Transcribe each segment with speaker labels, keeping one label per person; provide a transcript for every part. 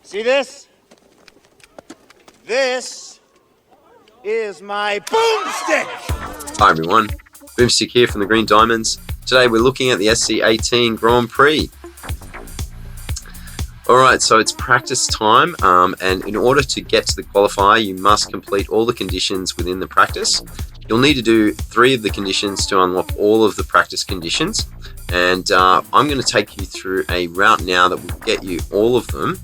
Speaker 1: See this? This is my boomstick!
Speaker 2: Hi everyone, Boomstick here from the Green Diamonds. Today we're looking at the SC18 Grand Prix. Alright, so it's practice time, and in order to get to the qualifier you must complete all the conditions within the practice. You'll need to do 3 of the conditions to unlock all of the practice conditions, and I'm going to take you through a route now that will get you all of them.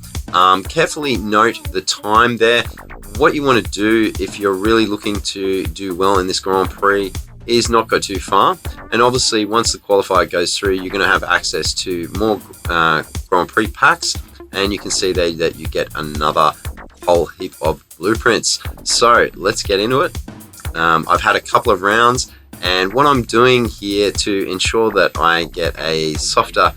Speaker 2: Carefully note the time there. What you want to do if you're really looking to do well in this Grand Prix is not go too far, and obviously once the qualifier goes through you're going to have access to more Grand Prix packs, and you can see there that you get another whole heap of blueprints. So let's get into it. I've had a couple of rounds, and what I'm doing here to ensure that I get a softer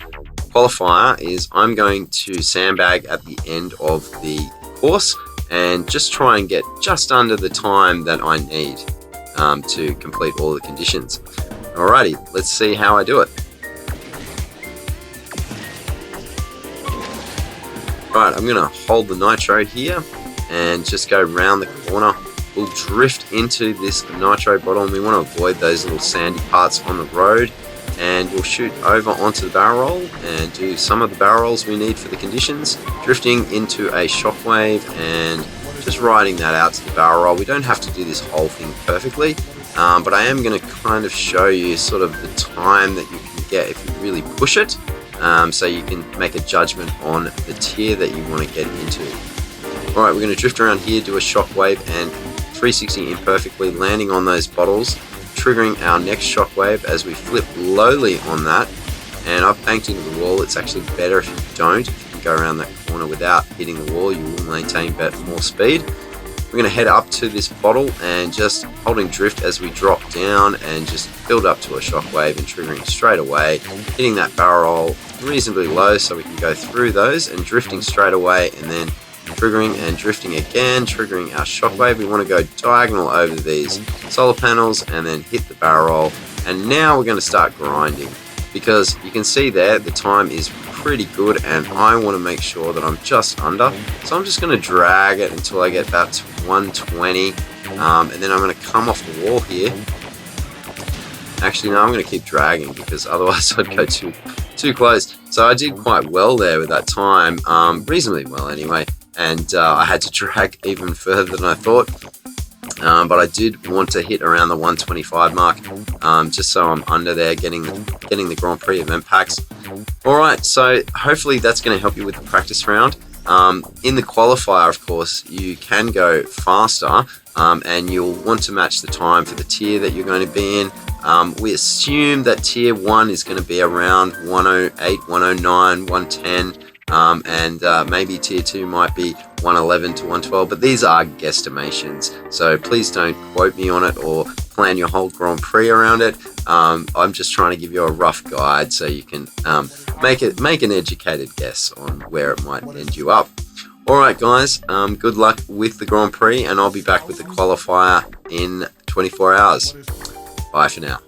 Speaker 2: qualifier is I'm going to sandbag at the end of the course and just try and get just under the time that I need to complete all the conditions. Alrighty, let's see how I do it. Right, I'm going to hold the nitro here and just go round the corner. We'll drift into this nitro bottle, and we want to avoid those little sandy parts on the road, and we'll shoot over onto the barrel roll and do some of the barrel rolls we need for the conditions, drifting into a shockwave and just riding that out to the barrel roll. We don't have to do this whole thing perfectly, but I am going to kind of show you sort of the time that you can get if you really push it, so you can make a judgment on the tier that you want to get into. Alright, we're going to drift around here, do a shockwave and 360 imperfectly, landing on those bottles, triggering our next shockwave as we flip lowly on that, and I've banked into the wall. It's actually better if you don't. If you can go around that corner without hitting the wall, you will maintain more speed. We're going to head up to this bottle and just holding drift as we drop down and just build up to a shockwave and triggering straight away, hitting that barrel roll reasonably low so we can go through those and drifting straight away, and then triggering and drifting again, triggering our shockwave. We want to go diagonal over these solar panels and then hit the barrel roll. And now we're going to start grinding, because you can see there the time is pretty good and I want to make sure that I'm just under. So I'm just going to drag it until I get about to 120, and then I'm going to come off the wall here. Actually no, I'm going to keep dragging because otherwise I'd go too close. So I did quite well there with that time, reasonably well anyway. And I had to drag even further than I thought, but I did want to hit around the 125 mark, just so I'm under there getting the Grand Prix event packs. Alright, so hopefully that's going to help you with the practice round. In the qualifier, of course, you can go faster, and you'll want to match the time for the tier that you're going to be in. We assume that tier 1 is going to be around 108, 109, 110. And maybe tier 2 might be 111 to 112, but these are guesstimations, so please don't quote me on it or plan your whole Grand Prix around it. I'm just trying to give you a rough guide so you can make an educated guess on where it might end you up. Alright guys, good luck with the Grand Prix, and I'll be back with the qualifier in 24 hours. Bye for now.